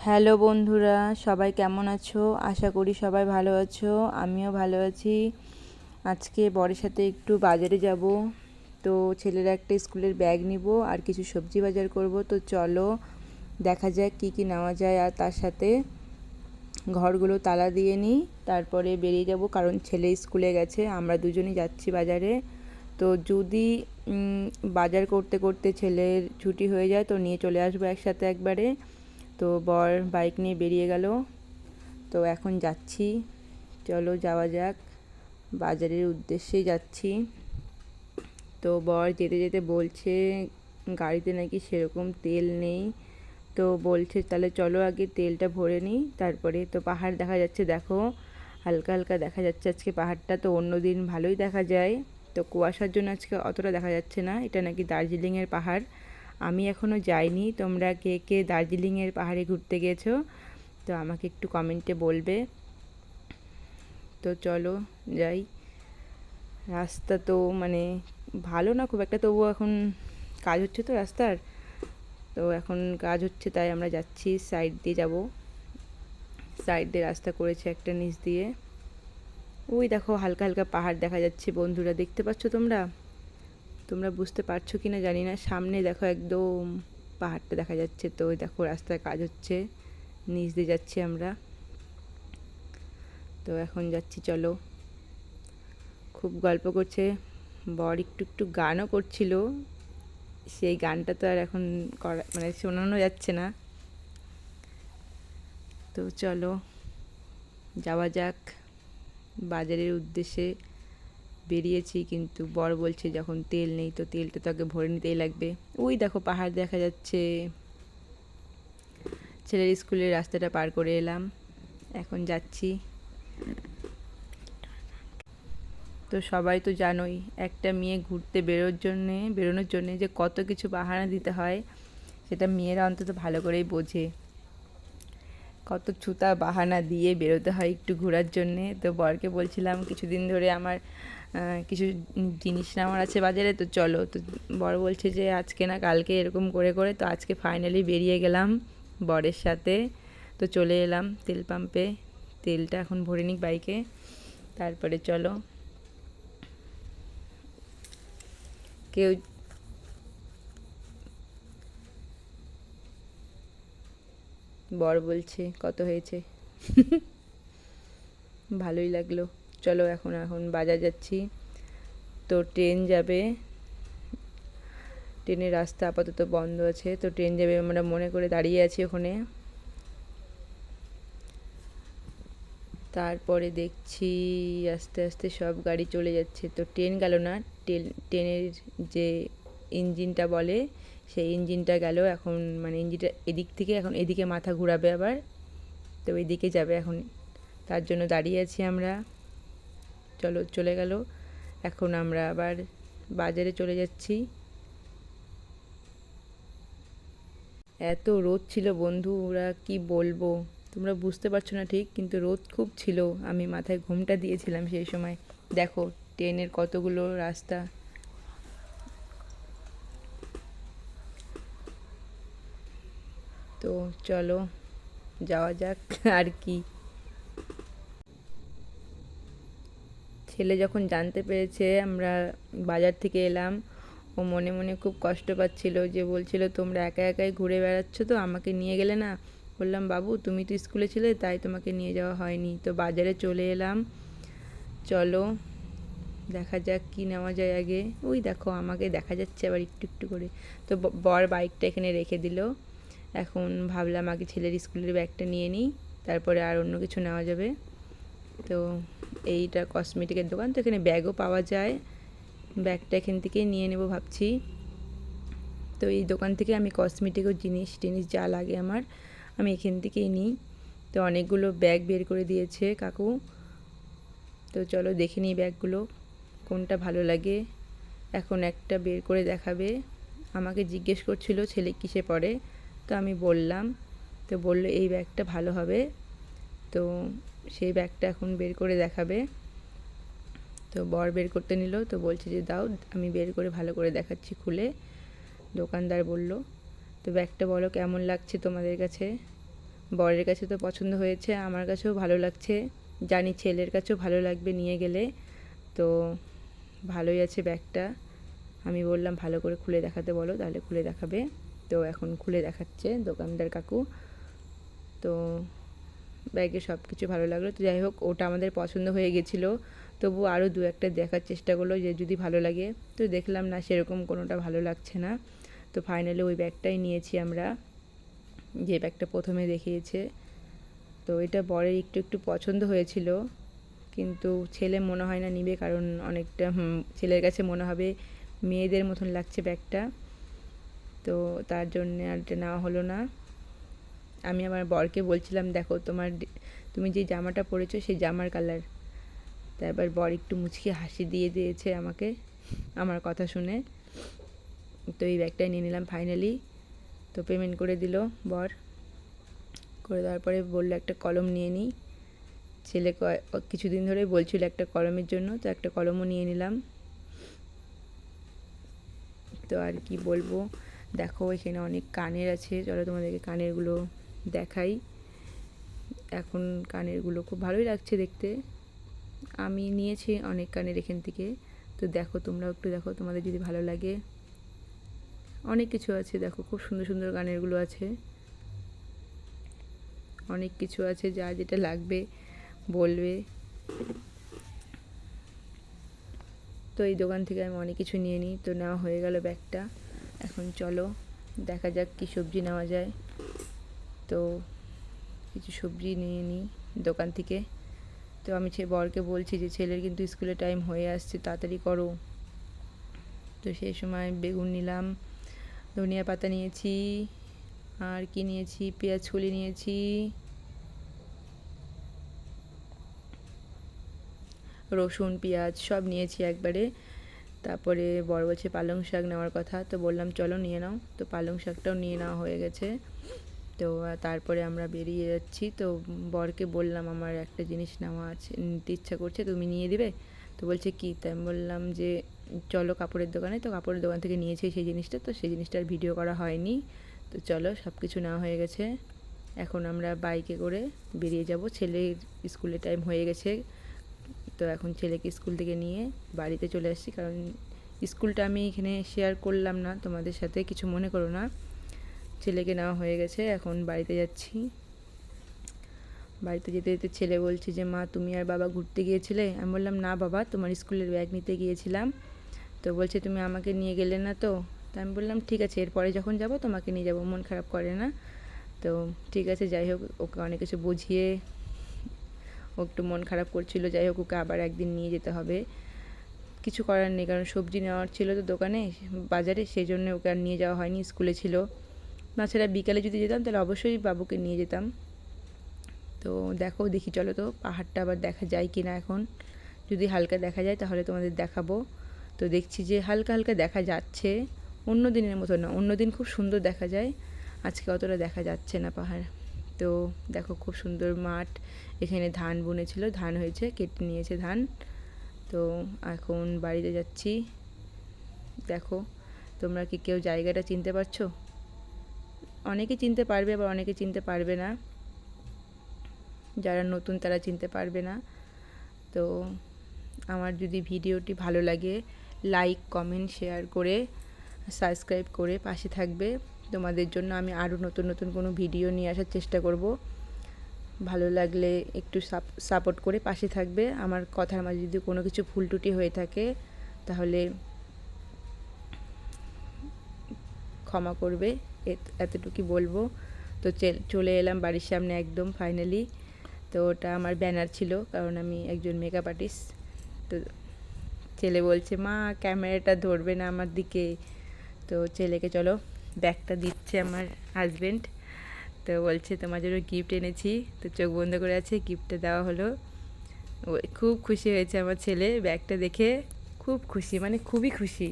Hello বন্ধুরা, সবাই কেমন আছো? আশা করি সবাই ভালো আছো। আমিও ভালো আছি। আজকে বরের সাথে একটু বাজারে যাব। তো ছেলের একটা স্কুলের ব্যাগ নিব আর কিছু সবজি বাজার করব। তো চলো দেখা যাক কী কী নেওয়া যায়, আর তার সাথে ঘরগুলো তালা দিয়ে নিই, তারপরে বেরিয়ে যাব, কারণ ছেলে স্কুলে গেছে, আমরা দুজনই যাচ্ছি বাজারে। তো যদি বাজার করতে করতে ছেলের ছুটি হয়ে যায় তো নিয়ে চলে আসবো একসাথে একবারে। তো বর বাইক নিয়ে বেরিয়ে গেল। তো এখন যাচ্ছি, চলো যাওয়া যাক, বাজারের উদ্দেশ্যেই যাচ্ছি। তো বর যেতে যেতে বলছে গাড়িতে নাকি সেরকম তেল নেই। তো বলছে তাহলে চলো আগে তেলটা ভরে নিই, তারপরে। তো পাহাড় দেখা যাচ্ছে, দেখো হালকা হালকা দেখা যাচ্ছে আজকে পাহাড়টা। তো অন্য দিন ভালোই দেখা যায়, তো কুয়াশার জন্য আজকে অতটা দেখা যাচ্ছে না। এটা নাকি দার্জিলিংয়ের পাহাড়। আমি এখনও যাইনি। তোমরা কে কে দার্জিলিংয়ের পাহাড়ে ঘুরতে গেছো তো আমাকে একটু কমেন্টে বলবে। তো চলো যাই। রাস্তা তো ভালো না খুব একটা, তবুও এখন কাজ হচ্ছে তো রাস্তার। তো এখন কাজ হচ্ছে তাই আমরা যাচ্ছি, সাইড দিয়ে যাব। সাইড দিয়ে রাস্তা করেছে একটা নিচ দিয়ে। ওই দেখো হালকা হালকা পাহাড় দেখা যাচ্ছে বন্ধুরা, দেখতে পাচ্ছ তোমরা? তোমরা বুঝতে পারছো কি না জানি না, সামনে দেখো একদম পাহাড়টা দেখা যাচ্ছে। তো ওই দেখো রাস্তায় কাজ হচ্ছে, নিচ দিয়ে যাচ্ছি আমরা। তো এখন যাচ্ছি, চলো। খুব গল্প করছে বর, একটু একটু গানও করছিল। সেই গানটা তো আর এখন করা শোনানো যাচ্ছে না। তো চলো যাওয়া যাক। বাজারের উদ্দেশ্যে বেরিয়েছি, কিন্তু বর বলছে যখন তেল নেই তো তেলটা তো আগে ভরে নিতেই লাগবে। ওই দেখো পাহাড় দেখা যাচ্ছে। ছেলের স্কুলের রাস্তাটা পার করে এলাম, এখন যাচ্ছি। তো সবাই তো জানোই একটা মেয়ে ঘুরতে বেরোনোর জন্যে যে কত কিছু বাহানা দিতে হয়, সেটা মেয়েরা অন্তত ভালো করেই বোঝে। কত ছুতা বাহানা দিয়ে বেরোতে হয় একটু ঘোরার জন্যে। তো বরকে বলছিলাম কিছুদিন ধরে আমার কিছু জিনিস নেওয়ার আছে বাজারে, তো চলো। তো বর বলছে যে আজকে না কালকে, এরকম করে করে তো আজকে ফাইনালি বেরিয়ে গেলাম বরের সাথে। তো চলে এলাম তেল পাম্পে, তেলটা এখন ভরে নিই বাইকে, তারপরে চলো। কেউ বর বলছে কত হয়েছে। ভালোই লাগলো। চলো এখন এখন বাজার যাচ্ছি। তো ট্রেন যাবে, ট্রেনের রাস্তা আপাতত বন্ধ আছে। তো ট্রেন যাবে, আমরা মনে করে দাঁড়িয়ে আছি ওখানে। তারপরে দেখছি আস্তে আস্তে সব গাড়ি চলে যাচ্ছে। তো ট্রেন গেল না, ট্রেনের যে ইঞ্জিনটা বলে সেই ইঞ্জিনটা গেল। এখন ইঞ্জিনটা এদিক থেকে এখন এদিকে মাথা ঘুরাবে আবার, তো এদিকে যাবে এখন। তার জন্য দাঁড়িয়ে আছি আমরা। চলো চলে গেল। এখন আমরা আবার বাজারে চলে যাচ্ছি। এত রোদ ছিল বন্ধুরা, কি বলবো, তোমরা বুঝতে পারছো না ঠিক, কিন্তু রোদ খুব ছিল। আমি মাথায় ঘোমটা দিয়েছিলাম সেই সময়। দেখো ট্রেনের কতগুলো রাস্তা। তো চলো যাওয়া যাক। আর কি, ছেলে যখন জানতে পেরেছে আমরা বাজার থেকে এলাম, ও মনে মনে খুব কষ্ট পাচ্ছিল, যে বলছিল তোমরা একা একাই ঘুরে বেড়াচ্ছ, তো আমাকে নিয়ে গেলে না। বললাম বাবু তুমি তো স্কুলে ছিলে তাই তোমাকে নিয়ে যাওয়া হয়নি। তো বাজারে চলে এলাম, চলো দেখা যাক কী নেওয়া যায় আগে। ওই দেখো আমাকে দেখা যাচ্ছে আবার একটু একটু করে। তো বর বাইকটা এখানে রেখে দিল। এখন ভাবলাম আগে ছেলের স্কুলের ব্যাগটা নিয়ে নিই, তারপরে আর অন্য কিছু নেওয়া যাবে। তো এইটা কসমেটিকের দোকান, তো এখানে ব্যাগও পাওয়া যায়। ব্যাগটা এখান থেকেই নিয়ে নেব ভাবছি। তো এই দোকান থেকে আমি কসমেটিকের জিনিস টিনিস যা লাগে আমার, আমি এখান থেকেই নিই। তো অনেকগুলো ব্যাগ বের করে দিয়েছে কাকু। তো চলো দেখে নিই ব্যাগগুলো কোনটা ভালো লাগে। এখন একটা বের করে দেখাবে, আমাকে জিজ্ঞেস করছিল ছেলে কিসে পড়ে। তো আমি বললাম, তো বললো এই ব্যাগটা ভালো হবে। তো সেই ব্যাগটা এখন বের করে দেখাবে। তো বর বের করতে নিল, তো বলছে যে দাও আমি বের করে ভালো করে দেখাচ্ছি খুলে। দোকানদার বলল তো ব্যাগটা বলো কেমন লাগছে তোমাদের কাছে। বরের কাছে তো পছন্দ হয়েছে, আমার কাছেও ভালো লাগছে, জানি ছেলের কাছেও ভালো লাগবে নিয়ে গেলে। তো ভালোই আছে ব্যাগটা। আমি বললাম ভালো করে খুলে দেখাতে বলো, তাহলে খুলে দেখাবে। তো এখন খুলে দেখাচ্ছে দোকানদার কাকু। তো ব্যাগে সব কিছু ভালো লাগলো। তো যাই হোক, ওটা আমাদের পছন্দ হয়ে গেছিলো, তবু আরও দু একটা দেখার চেষ্টা করলো যে যদি ভালো লাগে। তো দেখলাম না, সেরকম কোনোটা ভালো লাগছে না। তো ফাইনালি ওই ব্যাগটাই নিয়েছি আমরা, যে ব্যাগটা প্রথমে দেখিয়েছে। তো এটা বরের একটু একটু পছন্দ হয়েছিল, কিন্তু ছেলে মনে হয় না নিবে, কারণ অনেকটা ছেলের কাছে মনে হবে মেয়েদের মতন লাগছে ব্যাগটা। তো তার জন্যে আর এটা নেওয়া হলো না। আমি আমার বরকে বলছিলাম, দেখো তুমি যে জামাটা পরেছো সেই জামার কালার। তারপর বর একটু মুচকি হাসি দিয়ে দিয়েছে আমাকে, আমার কথা শুনে। তো এই ব্যাগটাই নিয়ে নিলাম ফাইনালি। তো পেমেন্ট করে দিল বর, করে দেওয়ার পরে বললো একটা কলম নিয়ে নিই। ছেলে কিছুদিন ধরেই বলছিল একটা কলমের জন্য, তো একটা কলমও নিয়ে নিলাম। তো আর কি বলবো, দেখো এখানে অনেক কানের আছে, চলো তোমাদেরকে কানেরগুলো দেখাই। এখন কানেরগুলো খুব ভালোই লাগছে দেখতে। আমি নিয়েছি অনেক কানের এখান থেকে। তো দেখো, তোমরাও একটু দেখো, তোমাদের যদি ভালো লাগে। অনেক কিছু আছে, দেখো খুব সুন্দর সুন্দর কানেরগুলো আছে, অনেক কিছু আছে, যা যেটা লাগবে বলবে। তো এই দোকান থেকে আমি অনেক কিছু নিয়ে নিই। তো নেওয়া হয়ে গেল ব্যাগটা। এখন চলো দেখা যাক কী সবজি নেওয়া যায়। তো কিছু সবজি নিয়ে নিই দোকান থেকে। তো আমি বরকে বলছি যে ছেলের কিন্তু স্কুলের টাইম হয়ে আসছে, তাড়াতাড়ি করো। তো সেই সময় বেগুন নিলাম, ধনিয়া পাতা নিয়েছি, আর কি নিয়েছি, পেঁয়াজ কলি নিয়েছি, রসুন পেঁয়াজ সব নিয়েছি একবারে। তারপরে বর বলছে পালং শাক নেওয়ার কথা, তো বললাম চলো নিয়ে নাও। তো পালং শাকটাও নিয়ে নেওয়া হয়ে গেছে। তো তারপরে আমরা বেরিয়ে যাচ্ছি। তো বরকে বললাম আমার একটা জিনিস নেওয়া আছে, নিতে ইচ্ছা করছে, তুমি নিয়ে দিবে? তো বলছে কি? তাই আমি বললাম যে চলো কাপড়ের দোকানে। তো কাপড়ের দোকান থেকে নিয়েছি সেই জিনিসটা, তো সেই জিনিসটার ভিডিও করা হয়নি। তো চলো, সব কিছু নেওয়া হয়ে গেছে। এখন আমরা বাইকে করে বেরিয়ে যাব, ছেলের স্কুলের টাইম হয়ে গেছে। তো এখন ছেলেকে স্কুল থেকে নিয়ে বাড়িতে চলে আসছি, কারণ স্কুলটা আমি এখানে শেয়ার করলাম না তোমাদের সাথে, কিছু মনে করো না। ছেলেকে নেওয়া হয়ে গেছে, এখন বাড়িতে যাচ্ছি। বাড়িতে যেতে যেতে ছেলে বলছে যে মা তুমি আর বাবা ঘুরতে গিয়েছিলে? আমি বললাম না বাবা, তোমার স্কুলের ব্যাগ নিতে গিয়েছিলাম। তো বলছে তুমি আমাকে নিয়ে গেলে না তো? তা আমি বললাম ঠিক আছে, এরপরে যখন যাব তোমাকে নিয়ে যাব, মন খারাপ করে না। তো ঠিক আছে, যাই হোক, ওকে অনেক কিছু বুঝিয়ে, ও একটু মন খারাপ করছিল, যাই হোক ওকে আবার একদিন নিয়ে যেতে হবে। কিছু করার নেই, কারণ সবজি নেওয়ার ছিল তো দোকানে, বাজারে, সেই জন্য ওকে আর নিয়ে যাওয়া হয়নি, স্কুলে ছিল। তাছাড়া বিকালে যদি যেতাম তাহলে অবশ্যই বাবুকে নিয়ে যেতাম। তো দেখি চলো তো পাহাড়টা আবার দেখা যায় কি না। এখন যদি হালকা দেখা যায় তাহলে তোমাদের দেখাবো। তো দেখছি যে হালকা হালকা দেখা যাচ্ছে, অন্য দিনের মতো না, অন্য দিন খুব সুন্দর দেখা যায়, আজকে অতটা দেখা যাচ্ছে না পাহাড়। তো দেখো খুব সুন্দর মাঠ, এখানে ধান বুনেছিল, ধান হয়েছে, কেটে নিয়েছে ধান। তো এখন বাড়িতে যাচ্ছি। দেখো তোমরা কি কেউ জায়গাটা চিনতে পারছো? অনেকে চিনতে পারবে, আবার অনেকে চিনতে পারবে না, যারা নতুন তারা চিনতে পারবে না। তো আমার যদি ভিডিওটি ভালো লাগে, লাইক কমেন্ট শেয়ার করে সাবস্ক্রাইব করে পাশে থাকবে। তোমাদের জন্য আমি আরও নতুন নতুন কোনো ভিডিও নিয়ে আসার চেষ্টা করব। ভালো লাগলে একটু সাপোর্ট করে পাশে থাকবে। আমার কথার মাঝে যদি কোনো কিছু ভুল ত্রুটি হয়ে থাকে তাহলে ক্ষমা করবে, এতটুকুই বলবো। তো চলে এলাম বাড়ির সামনে একদম ফাইনালি। তো ওটা আমার ব্যানার ছিল, কারণ আমি একজন মেকআপ আর্টিস্ট। তো ছেলে বলছে মা ক্যামেরাটা ধরবে না আমার দিকে। তো ছেলেকে চলো, ব্যাগটা দিচ্ছে আমার হাজব্যান্ড। তো বলছে তোমার জন্য গিফট এনেছি। তো চোখ বন্ধ করে আছে, গিফটটা দেওয়া হলো। খুব খুশি হয়েছে আমার ছেলে ব্যাগটা দেখে, খুব খুশি, মানে খুবই খুশি।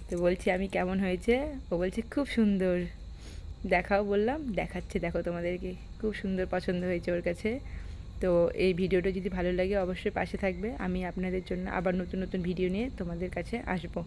তো বলছি আমি কেমন হয়েছে? ও বলছে খুব সুন্দর। দেখাও, বললাম দেখাচ্ছে, দেখো তোমাদেরকে, খুব সুন্দর পছন্দ হয়েছে ওর কাছে। তো এই ভিডিওটা যদি ভালো লাগে অবশ্যই পাশে থাকবে, আমি আপনাদের জন্য আবার নতুন নতুন ভিডিও নিয়ে তোমাদের কাছে আসবো।